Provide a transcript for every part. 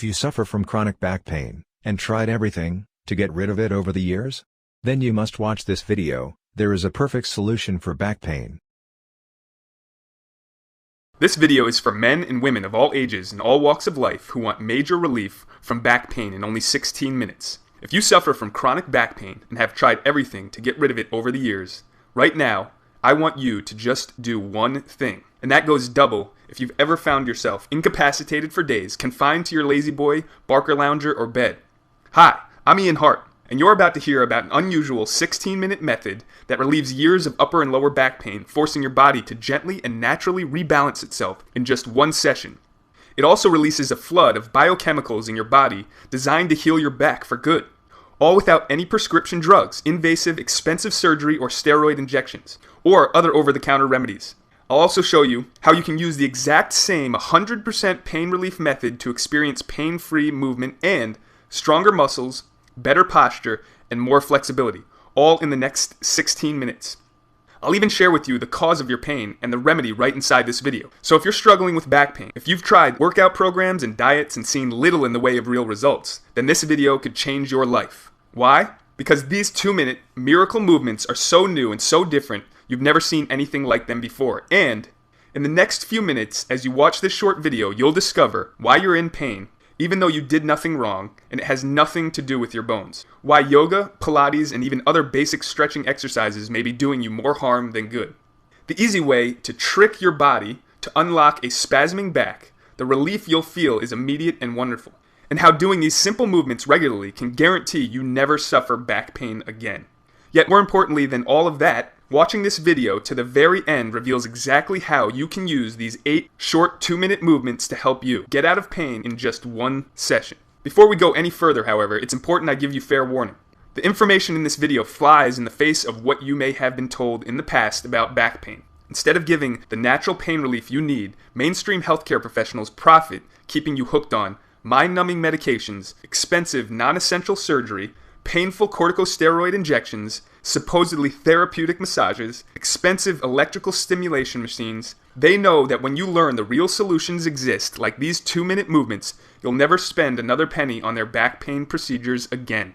If you suffer from chronic back pain, and tried everything to get rid of it over the years, then you must watch this video. There is a perfect solution for back pain. This video is for men and women of all ages and all walks of life who want major relief from back pain in only 16 minutes. If you suffer from chronic back pain and have tried everything to get rid of it over the years, right now, I want you to just do one thing. And that goes double if you've ever found yourself incapacitated for days, confined to your lazy boy, Barker lounger, or bed. Hi, I'm Ian Hart, and you're about to hear about an unusual 16-minute method that relieves years of upper and lower back pain, forcing your body to gently and naturally rebalance itself in just one session. It also releases a flood of biochemicals in your body designed to heal your back for good, all without any prescription drugs, invasive, expensive surgery, or steroid injections, or other over-the-counter remedies. I'll also show you how you can use the exact same 100% pain relief method to experience pain-free movement and stronger muscles, better posture, and more flexibility, all in the next 16 minutes. I'll even share with you the cause of your pain and the remedy right inside this video. So if you're struggling with back pain, if you've tried workout programs and diets and seen little in the way of real results, then this video could change your life. Why? Because these 2-minute miracle movements are so new and so different, you've never seen anything like them before. And in the next few minutes, as you watch this short video, you'll discover why you're in pain, even though you did nothing wrong, and it has nothing to do with your bones. Why yoga, Pilates, and even other basic stretching exercises may be doing you more harm than good. The easy way to trick your body to unlock a spasming back, the relief you'll feel is immediate and wonderful. And how doing these simple movements regularly can guarantee you never suffer back pain again. Yet more importantly than all of that, watching this video to the very end reveals exactly how you can use these 8 short 2-minute movements to help you get out of pain in just one session. Before we go any further, however, it's important I give you fair warning. The information in this video flies in the face of what you may have been told in the past about back pain. Instead of giving the natural pain relief you need, mainstream healthcare professionals profit keeping you hooked on mind-numbing medications, expensive non-essential surgery, painful corticosteroid injections, supposedly therapeutic massages, expensive electrical stimulation machines. They know that when you learn the real solutions exist, like these 2-minute movements, you'll never spend another penny on their back pain procedures again.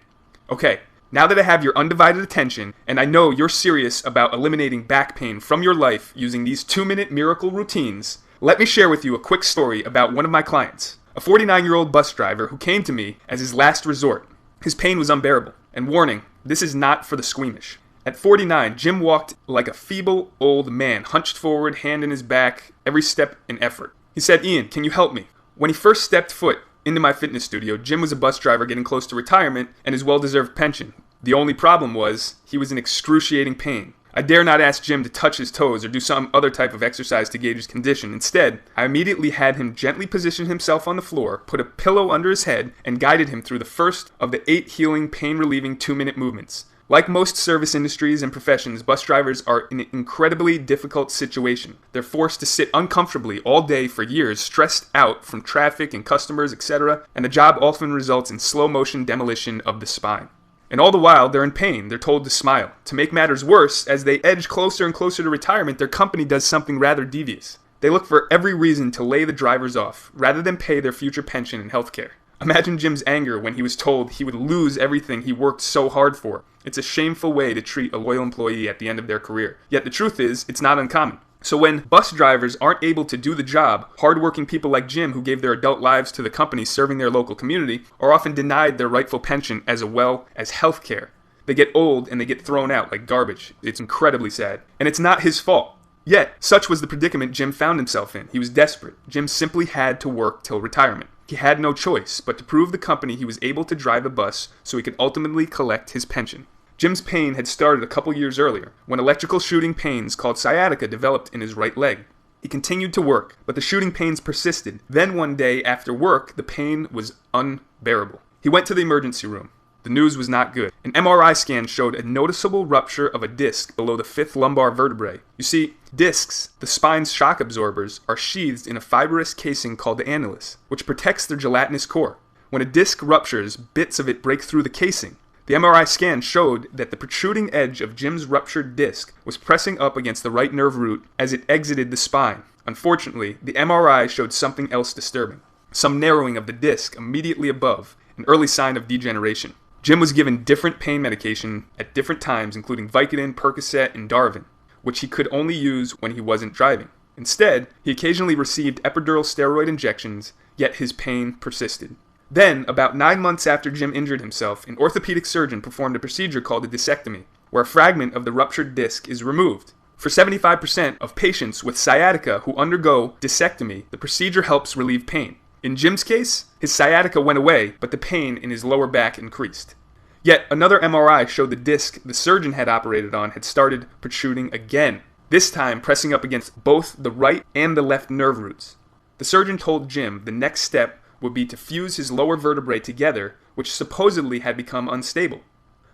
Okay, now that I have your undivided attention, and I know you're serious about eliminating back pain from your life using these 2-minute miracle routines, let me share with you a quick story about one of my clients, a 49-year-old bus driver who came to me as his last resort. His pain was unbearable. And warning, this is not for the squeamish. At 49, Jim walked like a feeble old man, hunched forward, hand in his back, every step an effort. He said, "Ian, can you help me?" When he first stepped foot into my fitness studio, Jim was a bus driver getting close to retirement and his well-deserved pension. The only problem was, he was in excruciating pain. I dare not ask Jim to touch his toes or do some other type of exercise to gauge his condition. Instead, I immediately had him gently position himself on the floor, put a pillow under his head, and guided him through the first of the 8 healing, pain-relieving 2-minute movements. Like most service industries and professions, bus drivers are in an incredibly difficult situation. They're forced to sit uncomfortably all day for years, stressed out from traffic and customers, etc., and the job often results in slow-motion demolition of the spine. And all the while, they're in pain. They're told to smile. To make matters worse, as they edge closer and closer to retirement, their company does something rather devious. They look for every reason to lay the drivers off, rather than pay their future pension and healthcare. Imagine Jim's anger when he was told he would lose everything he worked so hard for. It's a shameful way to treat a loyal employee at the end of their career. Yet the truth is, it's not uncommon. So when bus drivers aren't able to do the job, hardworking people like Jim, who gave their adult lives to the company serving their local community, are often denied their rightful pension as well as health care. They get old and they get thrown out like garbage. It's incredibly sad. And it's not his fault. Yet, such was the predicament Jim found himself in. He was desperate. Jim simply had to work till retirement. He had no choice but to prove the company he was able to drive a bus so he could ultimately collect his pension. Jim's pain had started a couple years earlier, when electrical shooting pains called sciatica developed in his right leg. He continued to work, but the shooting pains persisted. Then one day after work, the pain was unbearable. He went to the emergency room. The news was not good. An MRI scan showed a noticeable rupture of a disc below the 5th lumbar vertebrae. You see, discs, the spine's shock absorbers, are sheathed in a fibrous casing called the annulus, which protects their gelatinous core. When a disc ruptures, bits of it break through the casing. The MRI scan showed that the protruding edge of Jim's ruptured disc was pressing up against the right nerve root as it exited the spine. Unfortunately, the MRI showed something else disturbing. some narrowing of the disc immediately above, an early sign of degeneration. Jim was given different pain medication at different times, including Vicodin, Percocet, and Darvin, which he could only use when he wasn't driving. Instead, he occasionally received epidural steroid injections, yet his pain persisted. Then, about 9 months after Jim injured himself, an orthopedic surgeon performed a procedure called a discectomy, where a fragment of the ruptured disc is removed. For 75% of patients with sciatica who undergo discectomy, the procedure helps relieve pain. In Jim's case, his sciatica went away, but the pain in his lower back increased. Yet another MRI showed the disc the surgeon had operated on had started protruding again, this time pressing up against both the right and the left nerve roots. The surgeon told Jim the next step would be to fuse his lower vertebrae together, which supposedly had become unstable.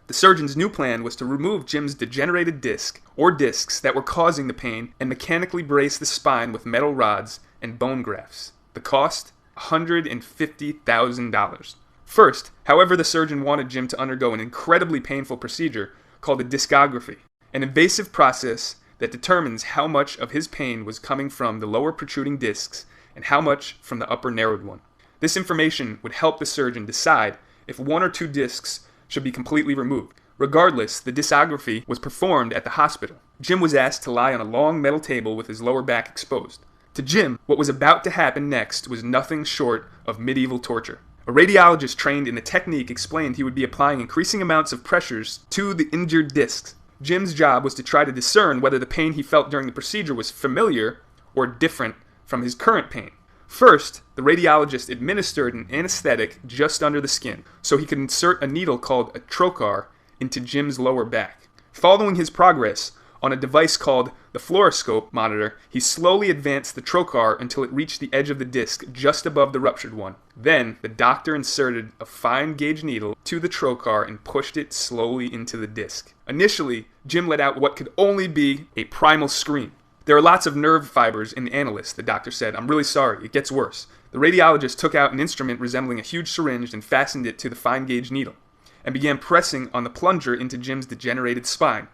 The surgeon's new plan was to remove Jim's degenerated disc, or discs that were causing the pain, and mechanically brace the spine with metal rods and bone grafts. The cost? $150,000. First, however, the surgeon wanted Jim to undergo an incredibly painful procedure called a discography, an invasive process that determines how much of his pain was coming from the lower protruding discs and how much from the upper narrowed one. This information would help the surgeon decide if 1 or 2 discs should be completely removed. Regardless, the discography was performed at the hospital. Jim was asked to lie on a long metal table with his lower back exposed. To Jim, what was about to happen next was nothing short of medieval torture. A radiologist trained in the technique explained he would be applying increasing amounts of pressures to the injured discs. Jim's job was to try to discern whether the pain he felt during the procedure was familiar or different from his current pain. First, the radiologist administered an anesthetic just under the skin, so he could insert a needle called a trocar into Jim's lower back. Following his progress, on a device called the fluoroscope monitor, he slowly advanced the trocar until it reached the edge of the disc just above the ruptured one. Then, the doctor inserted a fine gauge needle to the trocar and pushed it slowly into the disc. Initially, Jim let out what could only be a primal scream. "There are lots of nerve fibers in the annulus," the doctor said. "I'm really sorry, it gets worse." The radiologist took out an instrument resembling a huge syringe and fastened it to the fine gauge needle, and began pressing on the plunger into Jim's degenerated spine.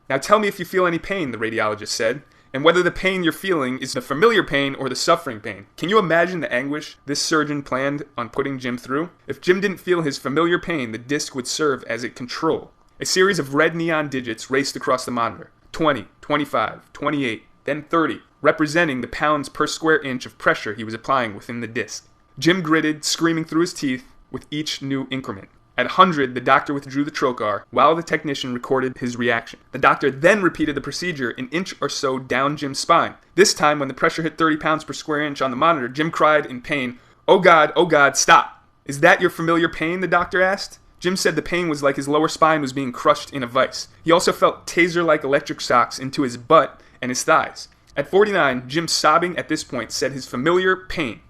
"Now tell me if you feel any pain," the radiologist said, "and whether the pain you're feeling is the familiar pain or the suffering pain." Can you imagine the anguish this surgeon planned on putting Jim through? If Jim didn't feel his familiar pain, the disc would serve as a control. A series of red neon digits raced across the monitor. 20, 25, 28, then 30, representing the pounds per square inch of pressure he was applying within the disc. Jim gritted, screaming through his teeth with each new increment. At 100, the doctor withdrew the trocar, while the technician recorded his reaction. The doctor then repeated the procedure an inch or so down Jim's spine. This time, when the pressure hit 30 pounds per square inch on the monitor, Jim cried in pain, oh God, stop." "Is that your familiar pain?" the doctor asked. Jim said the pain was like his lower spine was being crushed in a vice. He also felt taser-like electric shocks into his butt and his thighs. At 49, Jim, sobbing at this point, said his familiar pain.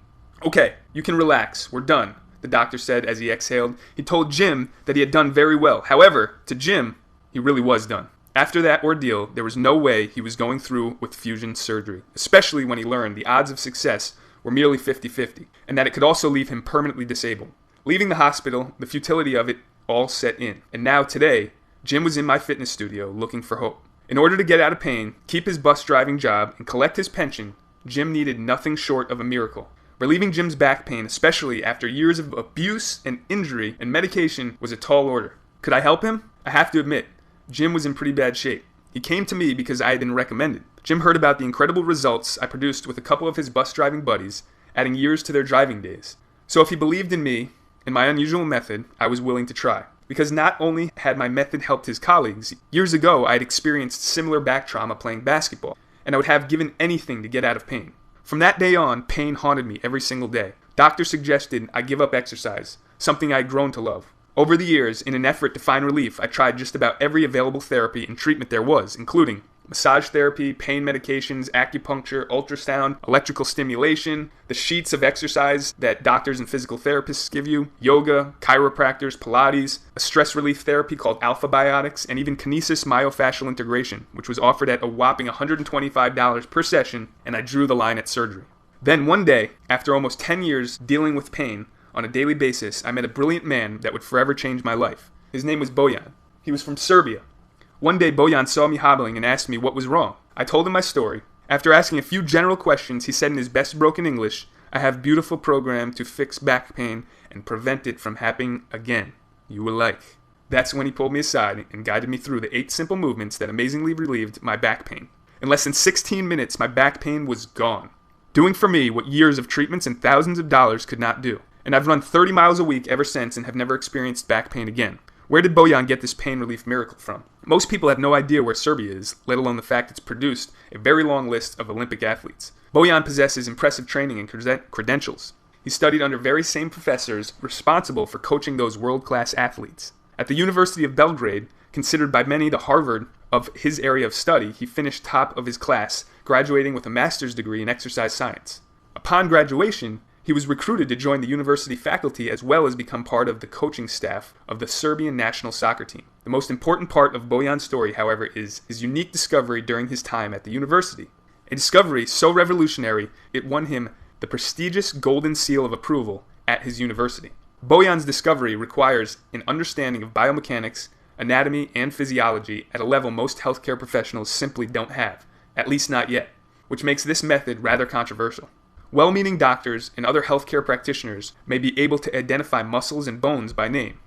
"Okay, you can relax. We're done," the doctor said as he exhaled. He told Jim that he had done very well. However, to Jim, he really was done. After that ordeal, there was no way he was going through with fusion surgery, especially when he learned the odds of success were merely 50-50, and that it could also leave him permanently disabled. Leaving the hospital, the futility of it all set in. And now, today, Jim was in my fitness studio looking for hope. In order to get out of pain, keep his bus driving job, and collect his pension, Jim needed nothing short of a miracle. Relieving Jim's back pain, especially after years of abuse and injury and medication, was a tall order. Could I help him? I have to admit, Jim was in pretty bad shape. He came to me because I had been recommended. Jim heard about the incredible results I produced with a couple of his bus driving buddies, adding years to their driving days. So if he believed in me and my unusual method, I was willing to try. Because not only had my method helped his colleagues, years ago I had experienced similar back trauma playing basketball, and I would have given anything to get out of pain. From that day on, pain haunted me every single day. Doctors suggested I give up exercise, something I had grown to love. Over the years, in an effort to find relief, I tried just about every available therapy and treatment there was, including massage therapy, pain medications, acupuncture, ultrasound, electrical stimulation, the sheets of exercise that doctors and physical therapists give you, yoga, chiropractors, Pilates, a stress relief therapy called Alpha Biotics, and even kinesis myofascial integration, which was offered at a whopping $125 per session, and I drew the line at surgery. Then one day, after almost 10 years dealing with pain on a daily basis, I met a brilliant man that would forever change my life. His name was Bojan. He was from Serbia. One day, Bojan saw me hobbling and asked me what was wrong. I told him my story. After asking a few general questions, he said in his best broken English, I have a beautiful program to fix back pain and prevent it from happening again. You will like. That's when he pulled me aside and guided me through the 8 simple movements that amazingly relieved my back pain. In less than 16 minutes, my back pain was gone. Doing for me what years of treatments and thousands of dollars could not do. And I've run 30 miles a week ever since and have never experienced back pain again. Where did Bojan get this pain relief miracle from? Most people have no idea where Serbia is, let alone the fact it's produced a very long list of Olympic athletes. Bojan possesses impressive training and credentials. He studied under very same professors responsible for coaching those world-class athletes. At the University of Belgrade, considered by many the Harvard of his area of study, he finished top of his class, graduating with a master's degree in exercise science. Upon graduation, he was recruited to join the university faculty as well as become part of the coaching staff of the Serbian national soccer team. The most important part of Bojan's story, however, is his unique discovery during his time at the university. A discovery so revolutionary it won him the prestigious Golden Seal of Approval at his university. Bojan's discovery requires an understanding of biomechanics, anatomy, and physiology at a level most healthcare professionals simply don't have, at least not yet, which makes this method rather controversial. Well-meaning doctors and other healthcare practitioners may be able to identify muscles and bones by name.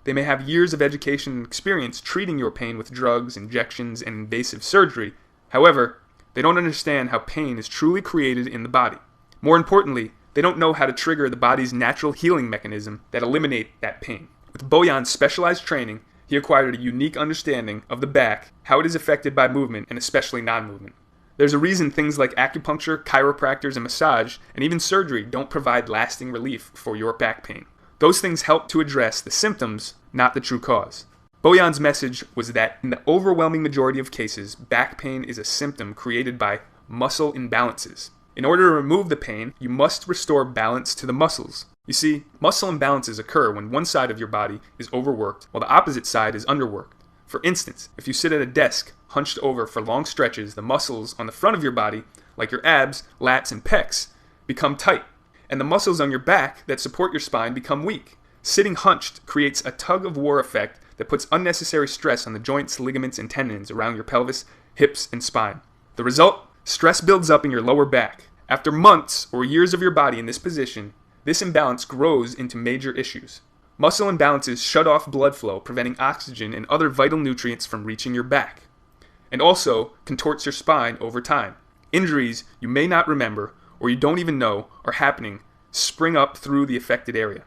They may have years of education and experience treating your pain with drugs, injections, and invasive surgery. However, they don't understand how pain is truly created in the body. More importantly, they don't know how to trigger the body's natural healing mechanism that eliminate that pain. With Bojan's specialized training, he acquired a unique understanding of the back, how it is affected by movement, and especially non-movement. There's a reason things like acupuncture, chiropractors, and massage, and even surgery don't provide lasting relief for your back pain. Those things help to address the symptoms, not the true cause. Bojan's message was that in the overwhelming majority of cases, back pain is a symptom created by muscle imbalances. In order to remove the pain, you must restore balance to the muscles. You see, muscle imbalances occur when one side of your body is overworked while the opposite side is underworked. For instance, if you sit at a desk hunched over for long stretches, the muscles on the front of your body, like your abs, lats, and pecs, become tight, and the muscles on your back that support your spine become weak. Sitting hunched creates a tug-of-war effect that puts unnecessary stress on the joints, ligaments, and tendons around your pelvis, hips, and spine. The result? Stress builds up in your lower back. After months or years of your body in this position, this imbalance grows into major issues. Muscle imbalances shut off blood flow, preventing oxygen and other vital nutrients from reaching your back, and also contorts your spine over time. Injuries you may not remember or you don't even know are happening spring up through the affected area.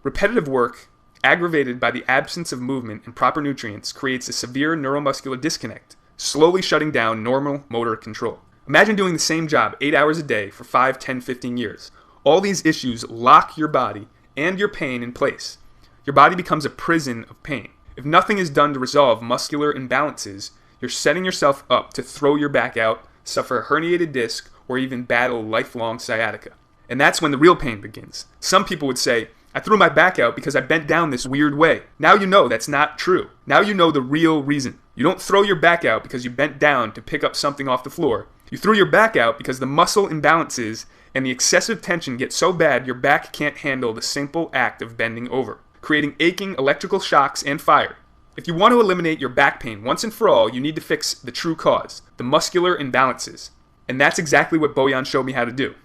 Repetitive work, aggravated by the absence of movement and proper nutrients, creates a severe neuromuscular disconnect, slowly shutting down normal motor control. Imagine doing the same job 8 hours a day for 5, 10, 15 years. All these issues lock your body and your pain in place. Your body becomes a prison of pain. If nothing is done to resolve muscular imbalances, you're setting yourself up to throw your back out, suffer a herniated disc, or even battle lifelong sciatica. And that's when the real pain begins. Some people would say, I threw my back out because I bent down this weird way. Now you know that's not true. Now you know the real reason. You don't throw your back out because you bent down to pick up something off the floor. You threw your back out because the muscle imbalances and the excessive tension get so bad your back can't handle the simple act of bending over, creating aching electrical shocks and fire. If you want to eliminate your back pain once and for all, you need to fix the true cause, the muscular imbalances. And that's exactly what Bojan showed me how to do.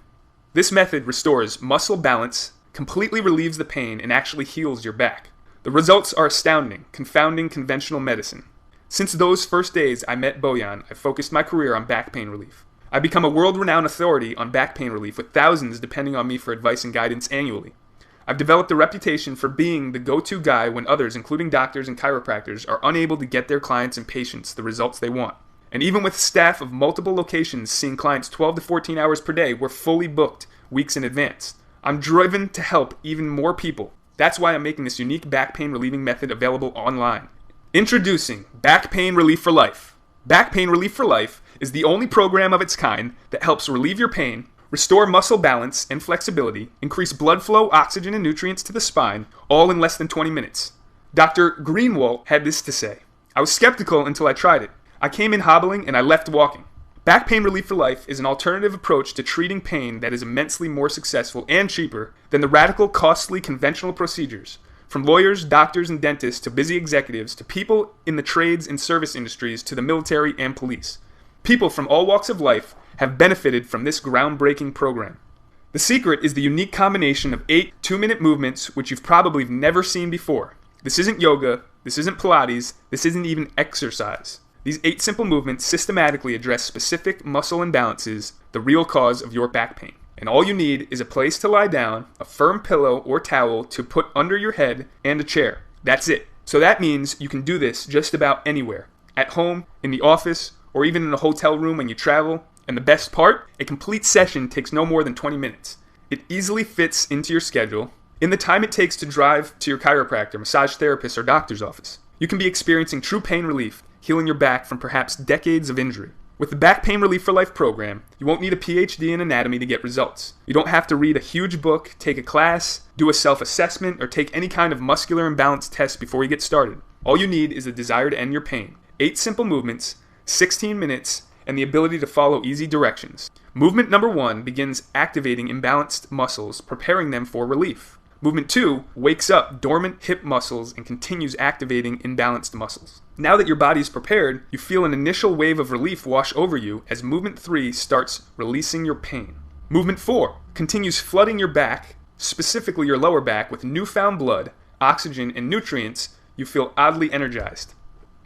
This method restores muscle balance, completely relieves the pain, and actually heals your back. The results are astounding, confounding conventional medicine. Since those first days I met Bojan, I focused my career on back pain relief. I've become a world-renowned authority on back pain relief, with thousands depending on me for advice and guidance annually. I've developed a reputation for being the go-to guy when others, including doctors and chiropractors, are unable to get their clients and patients the results they want. And even with staff of multiple locations seeing clients 12 to 14 hours per day, we're fully booked weeks in advance. I'm driven to help even more people. That's why I'm making this unique back pain relieving method available online. Introducing Back Pain Relief for Life. Back Pain Relief for Life is the only program of its kind that helps relieve your pain, restore muscle balance and flexibility, increase blood flow, oxygen, and nutrients to the spine, all in less than 20 minutes. Dr. Greenwald had this to say. I was skeptical until I tried it. I came in hobbling and I left walking. Back Pain Relief for Life is an alternative approach to treating pain that is immensely more successful and cheaper than the radical, costly, conventional procedures. From lawyers, doctors, and dentists to busy executives to people in the trades and service industries to the military and police. People from all walks of life have benefited from this groundbreaking program. The secret is the unique combination of 8 2-minute movements which you've probably never seen before. This isn't yoga, this isn't Pilates, this isn't even exercise. These 8 simple movements systematically address specific muscle imbalances, the real cause of your back pain. And all you need is a place to lie down, a firm pillow or towel to put under your head, and a chair. That's it. So that means you can do this just about anywhere. At home, in the office, or even in a hotel room when you travel. And the best part, a complete session takes no more than 20 minutes. It easily fits into your schedule in the time it takes to drive to your chiropractor, massage therapist, or doctor's office. You can be experiencing true pain relief, healing your back from perhaps decades of injury. With the Back Pain Relief for Life program, you won't need a PhD in anatomy to get results. You don't have to read a huge book, take a class, do a self-assessment, or take any kind of muscular imbalance test before you get started. All you need is a desire to end your pain. 8 simple movements, 16 minutes, and the ability to follow easy directions. Movement number 1 begins activating imbalanced muscles, preparing them for relief. Movement 2 wakes up dormant hip muscles and continues activating imbalanced muscles. Now that your body is prepared, you feel an initial wave of relief wash over you as movement 3 starts releasing your pain. Movement 4 continues flooding your back, specifically your lower back, with newfound blood, oxygen, and nutrients. You feel oddly energized.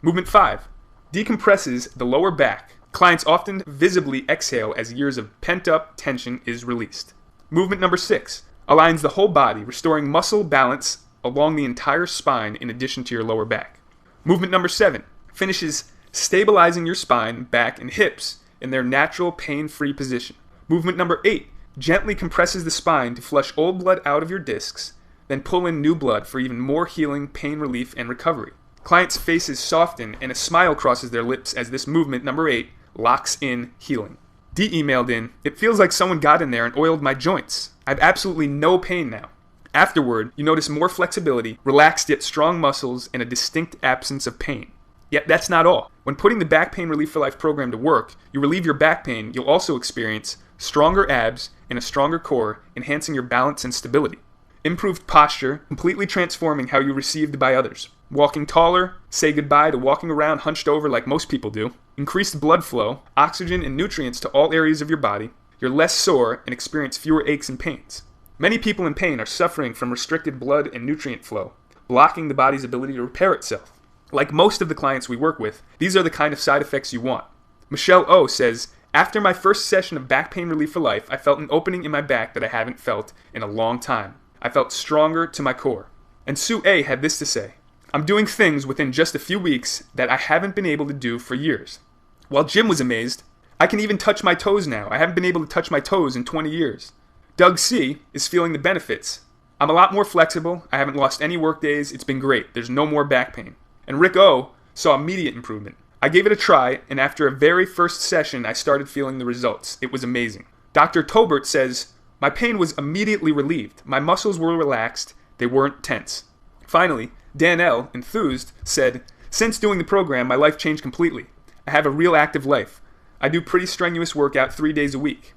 Movement 5 decompresses the lower back. Clients often visibly exhale as years of pent-up tension is released. Movement number 6 aligns the whole body, restoring muscle balance along the entire spine in addition to your lower back. Movement number 7 finishes stabilizing your spine, back, and hips in their natural pain-free position. Movement number 8 gently compresses the spine to flush old blood out of your discs, then pull in new blood for even more healing, pain relief, and recovery. Clients' faces soften and a smile crosses their lips as this movement, number 8, locks in healing. D emailed in, "It feels like someone got in there and oiled my joints. I have absolutely no pain now." Afterward, you notice more flexibility, relaxed yet strong muscles, and a distinct absence of pain. Yet that's not all. When putting the Back Pain Relief for Life program to work, you relieve your back pain, you'll also experience stronger abs and a stronger core, enhancing your balance and stability. Improved posture, completely transforming how you're received by others. Walking taller, say goodbye to walking around hunched over like most people do. Increased blood flow, oxygen and nutrients to all areas of your body. You're less sore and experience fewer aches and pains. Many people in pain are suffering from restricted blood and nutrient flow, blocking the body's ability to repair itself. Like most of the clients we work with, these are the kind of side effects you want. Michelle O says, "After my first session of Back Pain Relief for Life, I felt an opening in my back that I haven't felt in a long time. I felt stronger to my core." And Sue A had this to say, "I'm doing things within just a few weeks that I haven't been able to do for years." While Jim was amazed, "I can even touch my toes now. I haven't been able to touch my toes in 20 years. Doug C is feeling the benefits. "I'm a lot more flexible. I haven't lost any work days. It's been great. There's no more back pain." And Rick O saw immediate improvement. "I gave it a try, and after a very first session, I started feeling the results. It was amazing." Dr. Tobert says, "My pain was immediately relieved. My muscles were relaxed. They weren't tense." Finally, Dan L, enthused, said, "Since doing the program, my life changed completely. I have a real active life. I do pretty strenuous workout 3 days a week."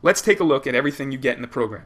Let's take a look at everything you get in the program.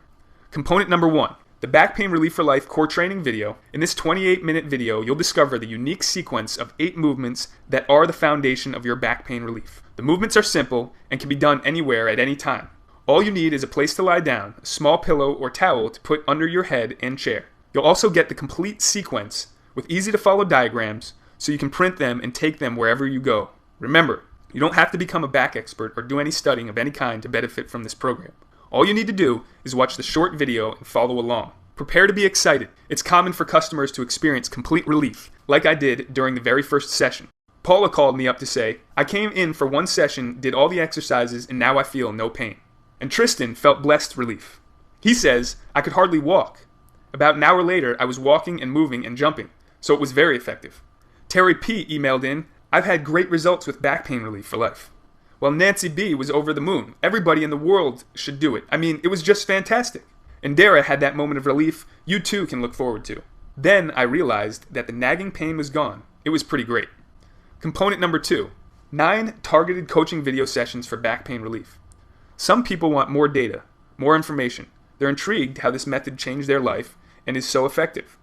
Component number 1, the Back Pain Relief for Life core training video. In this 28-minute video, you'll discover the unique sequence of 8 movements that are the foundation of your back pain relief. The movements are simple and can be done anywhere at any time. All you need is a place to lie down, a small pillow or towel to put under your head and chair. You'll also get the complete sequence with easy-to-follow diagrams so you can print them and take them wherever you go. Remember, you don't have to become a back expert or do any studying of any kind to benefit from this program. All you need to do is watch the short video and follow along. Prepare to be excited. It's common for customers to experience complete relief, like I did during the very first session. Paula called me up to say, "I came in for one session, did all the exercises, and now I feel no pain." And Tristan felt blessed relief. He says, "I could hardly walk. About an hour later, I was walking and moving and jumping, so it was very effective." Terry P emailed in, "I've had great results with Back Pain Relief for Life." While Nancy B was over the moon. "Everybody in the world should do it. I mean, it was just fantastic." And Dara had that moment of relief you too can look forward to. Then I realized that the nagging pain was gone. It was pretty great. Component number 2, 9 targeted coaching video sessions for back pain relief. Some people want more data, more information. They're intrigued how this method changed their life and is so effective.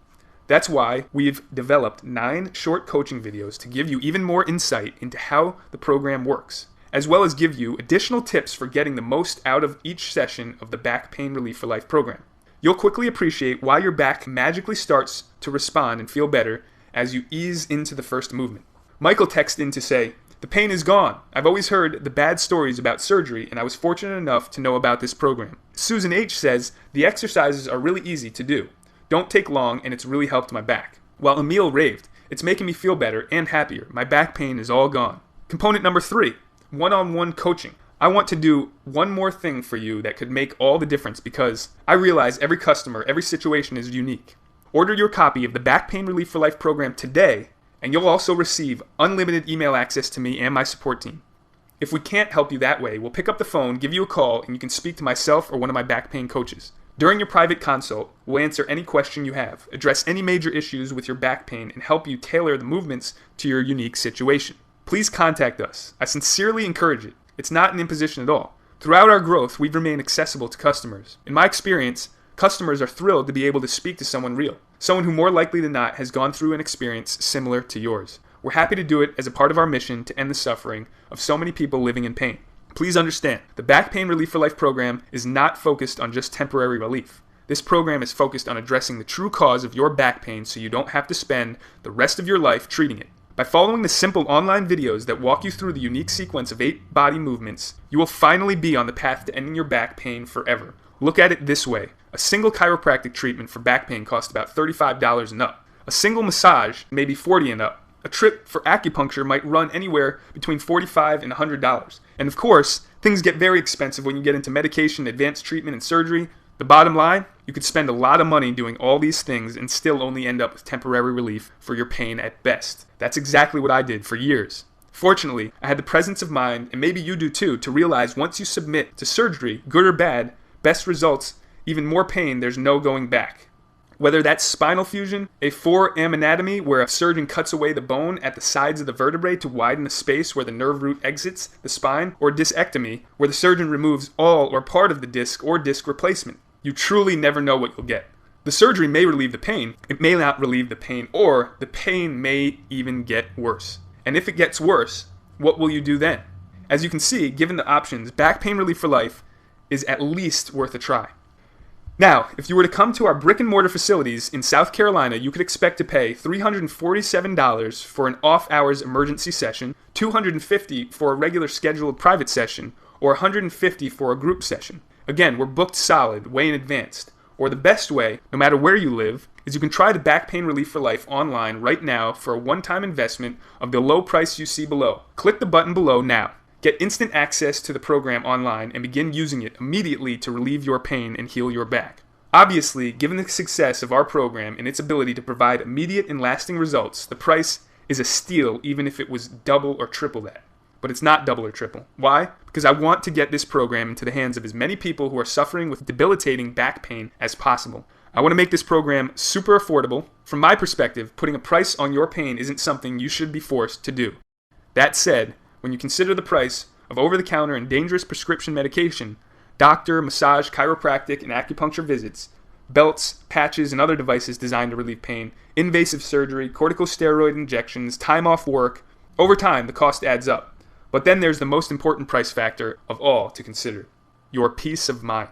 That's why we've developed 9 short coaching videos to give you even more insight into how the program works. as well as give you additional tips for getting the most out of each session of the Back Pain Relief for Life program. You'll quickly appreciate why your back magically starts to respond and feel better as you ease into the first movement. Michael texted in to say, "The pain is gone. I've always heard the bad stories about surgery, and I was fortunate enough to know about this program." Susan H. says, "The exercises are really easy to do. Don't take long, and it's really helped my back." While Emil raved, "It's making me feel better and happier. My back pain is all gone." Component number 3, one-on-one coaching. I want to do one more thing for you that could make all the difference because I realize every customer, every situation is unique. Order your copy of the Back Pain Relief for Life program today, and you'll also receive unlimited email access to me and my support team. If we can't help you that way, we'll pick up the phone, give you a call, and you can speak to myself or one of my back pain coaches. During your private consult, we'll answer any question you have, address any major issues with your back pain, and help you tailor the movements to your unique situation. Please contact us. I sincerely encourage it. It's not an imposition at all. Throughout our growth, we've remained accessible to customers. In my experience, customers are thrilled to be able to speak to someone real, someone who more likely than not has gone through an experience similar to yours. We're happy to do it as a part of our mission to end the suffering of so many people living in pain. Please understand, the Back Pain Relief for Life program is not focused on just temporary relief. This program is focused on addressing the true cause of your back pain so you don't have to spend the rest of your life treating it. By following the simple online videos that walk you through the unique sequence of 8 body movements, you will finally be on the path to ending your back pain forever. Look at it this way. A single chiropractic treatment for back pain costs about $35 and up. A single massage, maybe $40 and up. A trip for acupuncture might run anywhere between $45 and $100. And of course, things get very expensive when you get into medication, advanced treatment, and surgery. The bottom line, you could spend a lot of money doing all these things and still only end up with temporary relief for your pain at best. That's exactly what I did for years. Fortunately, I had the presence of mind, and maybe you do too, to realize once you submit to surgery, good or bad, best results, even more pain, there's no going back. Whether that's spinal fusion, a forearm anatomy where a surgeon cuts away the bone at the sides of the vertebrae to widen the space where the nerve root exits the spine, or discectomy, where the surgeon removes all or part of the disc or disc replacement. You truly never know what you'll get. The surgery may relieve the pain, it may not relieve the pain, or the pain may even get worse. And if it gets worse, what will you do then? As you can see, given the options, Back Pain Relief for Life is at least worth a try. Now, if you were to come to our brick and mortar facilities in South Carolina, you could expect to pay $347 for an off-hours emergency session, $250 for a regular scheduled private session, or $150 for a group session. Again, we're booked solid, way in advance. Or the best way, no matter where you live, is you can try the Back Pain Relief for Life online right now for a one-time investment of the low price you see below. Click the button below now. Get instant access to the program online and begin using it immediately to relieve your pain and heal your back. Obviously, given the success of our program and its ability to provide immediate and lasting results, the price is a steal even if it was double or triple that. But it's not double or triple. Why? Because I want to get this program into the hands of as many people who are suffering with debilitating back pain as possible. I want to make this program super affordable. From my perspective, putting a price on your pain isn't something you should be forced to do. That said, when you consider the price of over-the-counter and dangerous prescription medication, doctor, massage, chiropractic, and acupuncture visits, belts, patches, and other devices designed to relieve pain, invasive surgery, corticosteroid injections, time off work, over time the cost adds up. But then there's the most important price factor of all to consider: your peace of mind.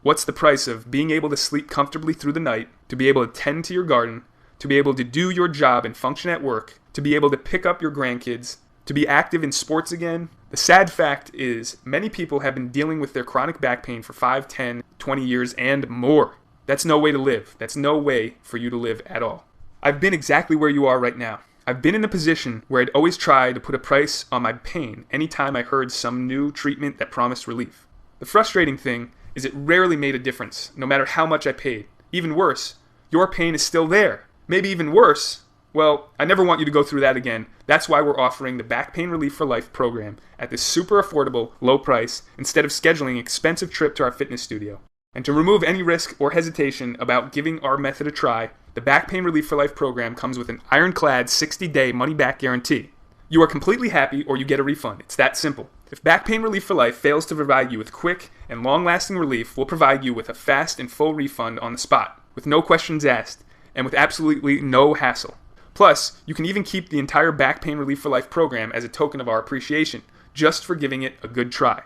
What's the price of being able to sleep comfortably through the night, to be able to tend to your garden, to be able to do your job and function at work, to be able to pick up your grandkids, to be active in sports again? The sad fact is, many people have been dealing with their chronic back pain for 5, 10, 20 years and more. That's no way to live. That's no way for you to live at all. I've been exactly where you are right now. I've been in a position where I'd always try to put a price on my pain anytime I heard some new treatment that promised relief. The frustrating thing is it rarely made a difference, no matter how much I paid. Even worse, your pain is still there. Maybe even worse, well, I never want you to go through that again. That's why we're offering the Back Pain Relief for Life program at this super affordable, low price, instead of scheduling an expensive trip to our fitness studio. And to remove any risk or hesitation about giving our method a try, the Back Pain Relief for Life program comes with an ironclad 60-day money-back guarantee. You are completely happy or you get a refund. It's that simple. If Back Pain Relief for Life fails to provide you with quick and long-lasting relief, we'll provide you with a fast and full refund on the spot, with no questions asked, and with absolutely no hassle. Plus, you can even keep the entire Back Pain Relief for Life program as a token of our appreciation. just for giving it a good try.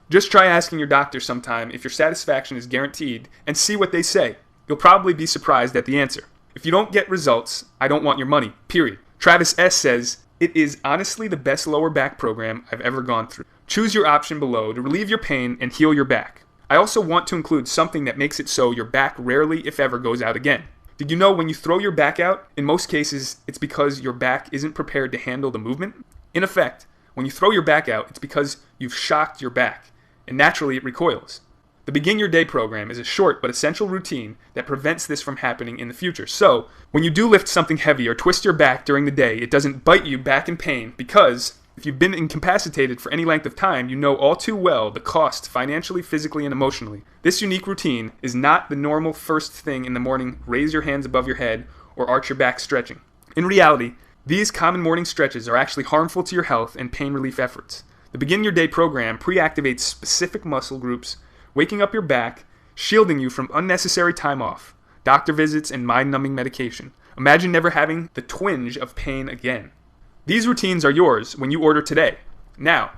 Just try asking your doctor sometime if your satisfaction is guaranteed and see what they say. You'll probably be surprised at the answer. If you don't get results, I don't want your money, period. Travis S. says, "It is honestly the best lower back program I've ever gone through. Choose your option below to relieve your pain and heal your back. I also want to include something that makes it so your back rarely, if ever, goes out again. Did you know when you throw your back out, in most cases, it's because your back isn't prepared to handle the movement? In effect, when you throw your back out, it's because you've shocked your back, and naturally it recoils. The Begin Your Day program is a short but essential routine that prevents this from happening in the future. So, when you do lift something heavy or twist your back during the day, it doesn't bite you back in pain because if you've been incapacitated for any length of time, you know all too well the cost financially, physically, and emotionally. This unique routine is not the normal first thing in the morning, raise your hands above your head, or arch your back stretching. In reality, these common morning stretches are actually harmful to your health and pain relief efforts. The Begin Your Day program pre-activates specific muscle groups, waking up your back, shielding you from unnecessary time off, doctor visits, and mind-numbing medication. Imagine never having the twinge of pain again. These routines are yours when you order today. Now,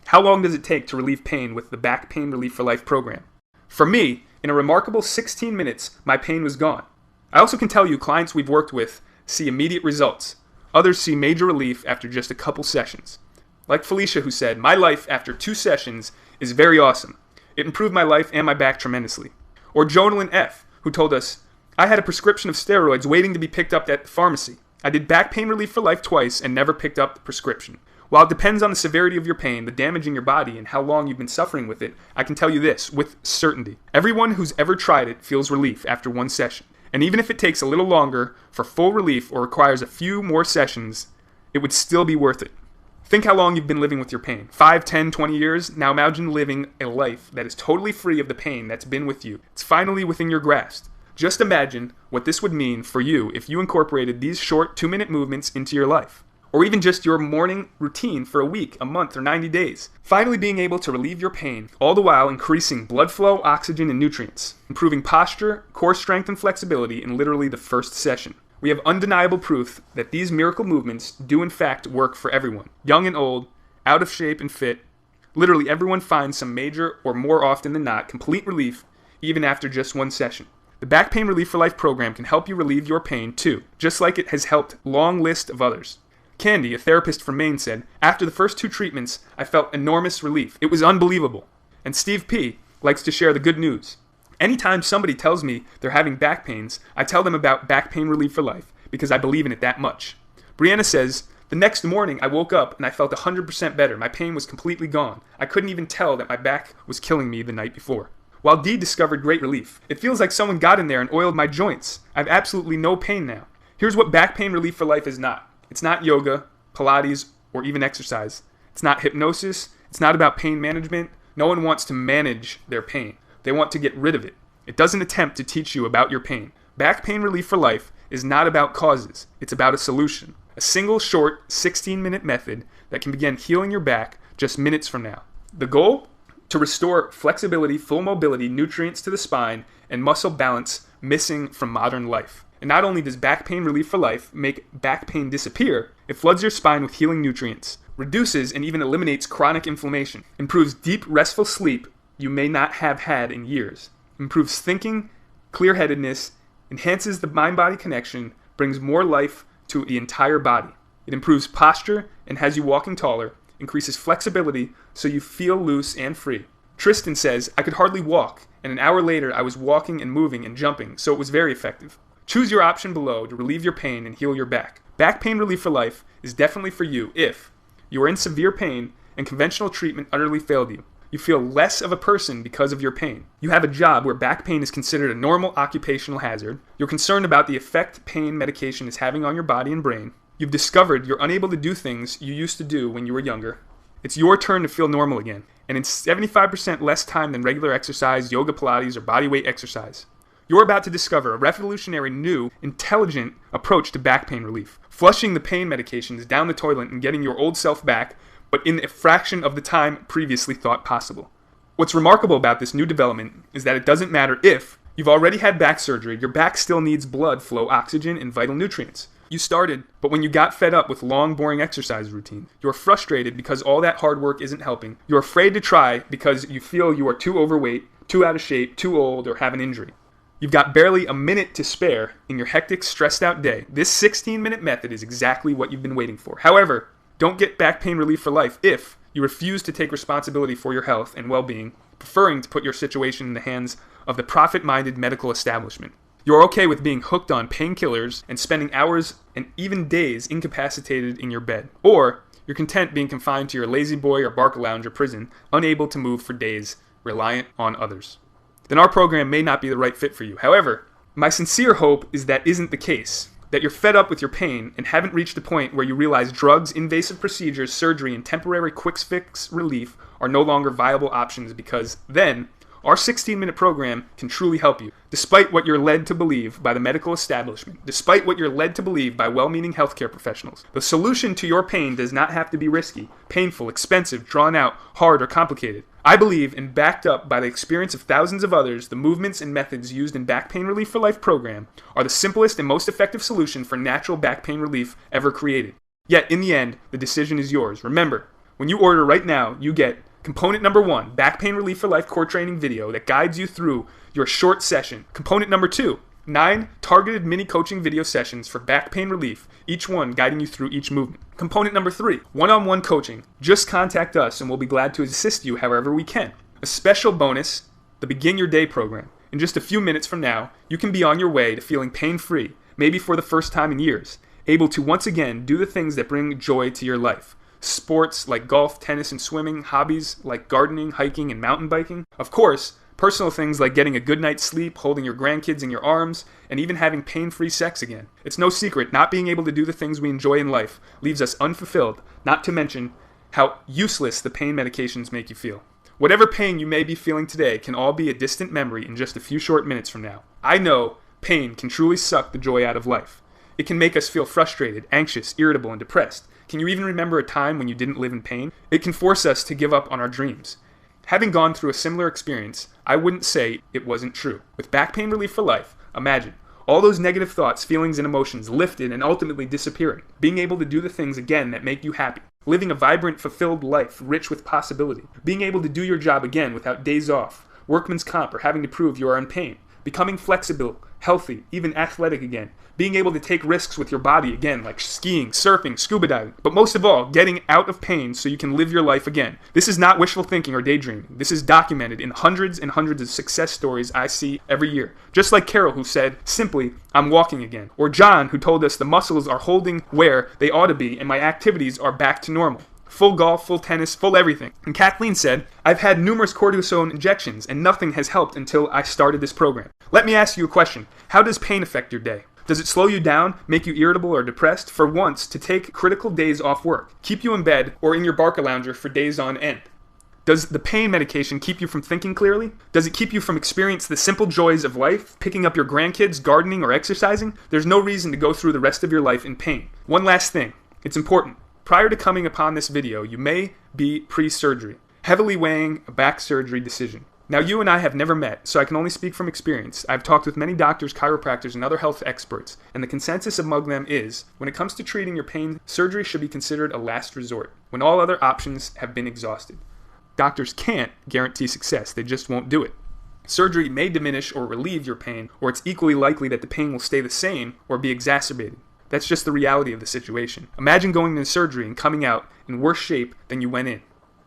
how long does it take to relieve pain with the Back Pain Relief for Life program? For me, in a remarkable 16 minutes, my pain was gone. I also can tell you clients we've worked with see immediate results. Others see major relief after just a couple sessions. Like Felicia, who said, "My life after 2 sessions is very awesome. It improved my life and my back tremendously." Or Jonalyn F., who told us, "I had a prescription of steroids waiting to be picked up at the pharmacy. I did Back Pain Relief for Life twice and never picked up the prescription. While it depends on the severity of your pain, the damage in your body, and how long you've been suffering with it, I can tell you this with certainty. Everyone who's ever tried it feels relief after 1 session. And even if it takes a little longer for full relief or requires a few more sessions, it would still be worth it. Think how long you've been living with your pain. 5, 10, 20 years? Now imagine living a life that is totally free of the pain that's been with you. It's finally within your grasp. Just imagine what this would mean for you if you incorporated these short 2-minute movements into your life. Or even just your morning routine for a week, a month, or 90 days. Finally being able to relieve your pain, all the while increasing blood flow, oxygen, and nutrients. Improving posture, core strength, and flexibility in literally the first session. We have undeniable proof that these miracle movements do in fact work for everyone. Young and old, out of shape and fit. Literally everyone finds some major, or more often than not, complete relief even after just 1 session. The Back Pain Relief for Life program can help you relieve your pain too, just like it has helped a long list of others. Candy, a therapist from Maine, said, "After the first 2 treatments, I felt enormous relief. It was unbelievable." And Steve P. likes to share the good news. Anytime somebody tells me they're having back pains, I tell them about Back Pain Relief for Life because I believe in it that much. Brianna says, "The next morning I woke up and I felt 100% better. My pain was completely gone. I couldn't even tell that my back was killing me the night before." While Dee discovered great relief. "It feels like someone got in there and oiled my joints. I have absolutely no pain now." Here's what Back Pain Relief for Life is not. It's not yoga, Pilates, or even exercise. It's not hypnosis. It's not about pain management. No one wants to manage their pain. They want to get rid of it. It doesn't attempt to teach you about your pain. Back Pain Relief for Life is not about causes. It's about a solution. A single short 16-minute method that can begin healing your back just minutes from now. The goal? To restore flexibility, full mobility, nutrients to the spine, and muscle balance missing from modern life. And not only does Back Pain Relief for Life make back pain disappear, it floods your spine with healing nutrients, reduces and even eliminates chronic inflammation, improves deep, restful sleep you may not have had in years, improves thinking, clear-headedness, enhances the mind-body connection, brings more life to the entire body. It improves posture and has you walking taller, increases flexibility so you feel loose and free. Tristan says, "I could hardly walk, and an hour later I was walking and moving and jumping, so it was very effective." Choose your option below to relieve your pain and heal your back. Back Pain Relief for Life is definitely for you if you are in severe pain and conventional treatment utterly failed you. You feel less of a person because of your pain. You have a job where back pain is considered a normal occupational hazard. You're concerned about the effect pain medication is having on your body and brain. You've discovered you're unable to do things you used to do when you were younger. It's your turn to feel normal again, and in 75% less time than regular exercise, yoga, Pilates, or bodyweight exercise. You're about to discover a revolutionary, new, intelligent approach to back pain relief, flushing the pain medications down the toilet and getting your old self back, but in a fraction of the time previously thought possible. What's remarkable about this new development is that it doesn't matter if you've already had back surgery, your back still needs blood flow, oxygen, and vital nutrients. You started, but when you got fed up with long, boring exercise routine, you're frustrated because all that hard work isn't helping, you're afraid to try because you feel you are too overweight, too out of shape, too old, or have an injury. You've got barely a minute to spare in your hectic, stressed out day. This 16-minute method is exactly what you've been waiting for. However, don't get back pain relief for life if you refuse to take responsibility for your health and well-being, preferring to put your situation in the hands of the profit-minded medical establishment. You're okay with being hooked on painkillers and spending hours and even days incapacitated in your bed. Or you're content being confined to your lazy boy or barca lounge or prison, unable to move for days, reliant on others. Then our program may not be the right fit for you. However, my sincere hope is that isn't the case, that you're fed up with your pain and haven't reached the point where you realize drugs, invasive procedures, surgery, and temporary quick fix relief are no longer viable options, because then our 16-minute program can truly help you, despite what you're led to believe by the medical establishment, despite what you're led to believe by well-meaning healthcare professionals. The solution to your pain does not have to be risky, painful, expensive, drawn out, hard, or complicated. I believe, and backed up by the experience of thousands of others, the movements and methods used in Back Pain Relief for Life program are the simplest and most effective solution for natural back pain relief ever created. Yet, in the end, the decision is yours. Remember, when you order right now, you get Component number 1, Back Pain Relief for Life core training video that guides you through your short session. Component number 2, 9 targeted mini coaching video sessions for back pain relief, each one guiding you through each movement. Component number 3, one-on-one coaching. Just contact us and we'll be glad to assist you however we can. A special bonus, the Begin Your Day program. In just a few minutes from now, you can be on your way to feeling pain-free, maybe for the first time in years, able to once again do the things that bring joy to your life. Sports like golf, tennis, and swimming, hobbies like gardening, hiking, and mountain biking. Of course, personal things like getting a good night's sleep, holding your grandkids in your arms, and even having pain-free sex again. It's no secret, not being able to do the things we enjoy in life leaves us unfulfilled, not to mention how useless the pain medications make you feel. Whatever pain you may be feeling today can all be a distant memory in just a few short minutes from now. I know pain can truly suck the joy out of life. It can make us feel frustrated, anxious, irritable, and depressed. Can you even remember a time when you didn't live in pain? It can force us to give up on our dreams. Having gone through a similar experience, I wouldn't say it wasn't true. With Back Pain Relief for Life, imagine all those negative thoughts, feelings, and emotions lifted and ultimately disappearing. Being able to do the things again that make you happy. Living a vibrant, fulfilled life, rich with possibility. Being able to do your job again without days off, workman's comp, or having to prove you are in pain. Becoming flexible, healthy, even athletic again. Being able to take risks with your body again, like skiing, surfing, scuba diving. But most of all, getting out of pain so you can live your life again. This is not wishful thinking or daydreaming. This is documented in hundreds and hundreds of success stories I see every year. Just like Carol, who said, simply, I'm walking again. Or John, who told us the muscles are holding where they ought to be and my activities are back to normal. Full golf, full tennis, full everything. And Kathleen said, I've had numerous cortisone injections and nothing has helped until I started this program. Let me ask you a question. How does pain affect your day? Does it slow you down, make you irritable or depressed? For once, to take critical days off work, keep you in bed or in your barca lounger for days on end? Does the pain medication keep you from thinking clearly? Does it keep you from experiencing the simple joys of life, picking up your grandkids, gardening, or exercising? There's no reason to go through the rest of your life in pain. One last thing. It's important. Prior to coming upon this video, you may be pre-surgery, heavily weighing a back surgery decision. Now, you and I have never met, so I can only speak from experience. I've talked with many doctors, chiropractors, and other health experts, and the consensus among them is, when it comes to treating your pain, surgery should be considered a last resort, when all other options have been exhausted. Doctors can't guarantee success, they just won't do it. Surgery may diminish or relieve your pain, or it's equally likely that the pain will stay the same or be exacerbated. That's just the reality of the situation. Imagine going into surgery and coming out in worse shape than you went in.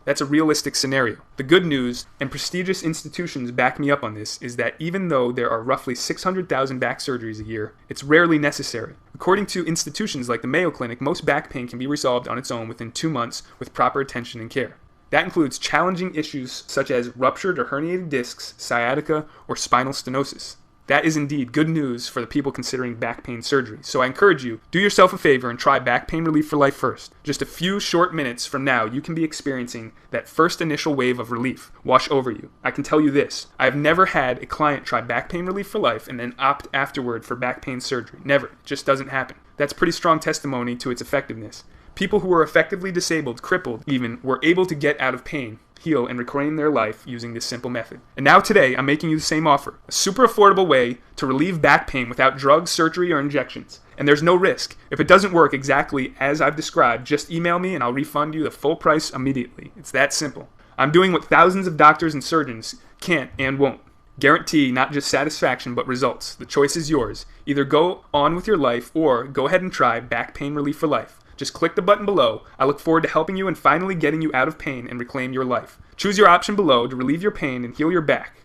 That's a realistic scenario. The good news, and prestigious institutions back me up on this, is that even though there are roughly 600,000 back surgeries a year, it's rarely necessary. According to institutions like the Mayo Clinic, most back pain can be resolved on its own within 2 months with proper attention and care. That includes challenging issues such as ruptured or herniated discs, sciatica, or spinal stenosis. That is indeed good news for the people considering back pain surgery. So I encourage you, do yourself a favor and try Back Pain Relief for Life first. Just a few short minutes from now, you can be experiencing that first initial wave of relief wash over you. I can tell you this, I've never had a client try Back Pain Relief for Life and then opt afterward for back pain surgery. Never. It just doesn't happen. That's pretty strong testimony to its effectiveness. People who were effectively disabled, crippled even, were able to get out of pain, heal, and reclaim their life using this simple method. And now today, I'm making you the same offer. A super affordable way to relieve back pain without drugs, surgery, or injections. And there's no risk. If it doesn't work exactly as I've described, just email me and I'll refund you the full price immediately. It's that simple. I'm doing what thousands of doctors and surgeons can't and won't. Guarantee not just satisfaction, but results. The choice is yours. Either go on with your life or go ahead and try Back Pain Relief for Life. Just click the button below. I look forward to helping you and finally getting you out of pain and reclaim your life. Choose your option below to relieve your pain and heal your back.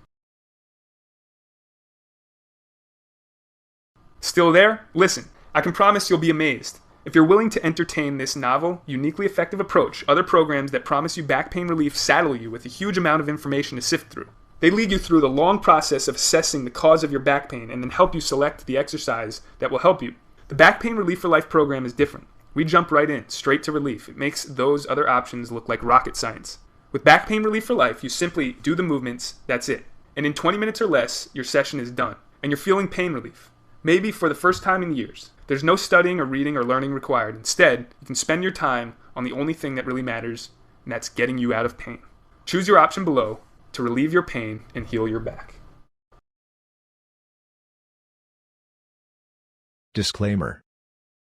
Still there? Listen, I can promise you'll be amazed. If you're willing to entertain this novel, uniquely effective approach, other programs that promise you back pain relief saddle you with a huge amount of information to sift through. They lead you through the long process of assessing the cause of your back pain and then help you select the exercise that will help you. The Back Pain Relief for Life program is different. We jump right in, straight to relief. It makes those other options look like rocket science. With Back Pain Relief for Life, you simply do the movements, that's it. And in 20 minutes or less, your session is done. And you're feeling pain relief. Maybe for the first time in years. There's no studying or reading or learning required. Instead, you can spend your time on the only thing that really matters, and that's getting you out of pain. Choose your option below to relieve your pain and heal your back. Disclaimer.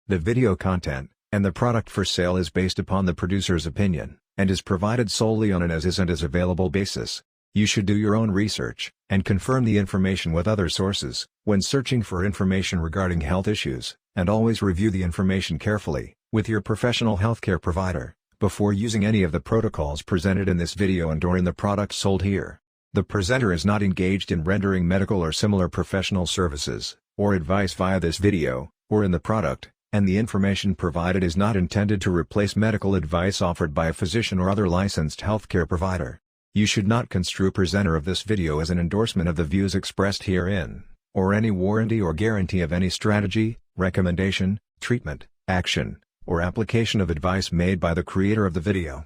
The video content and the product for sale is based upon the producer's opinion, and is provided solely on an as-is and as-available basis. You should do your own research, and confirm the information with other sources, when searching for information regarding health issues, and always review the information carefully, with your professional healthcare provider, before using any of the protocols presented in this video and/or in the products sold here. The presenter is not engaged in rendering medical or similar professional services, or advice via this video, or in the product, and the information provided is not intended to replace medical advice offered by a physician or other licensed healthcare provider. You should not construe presenter of this video as an endorsement of the views expressed herein, or any warranty or guarantee of any strategy, recommendation, treatment, action, or application of advice made by the creator of the video.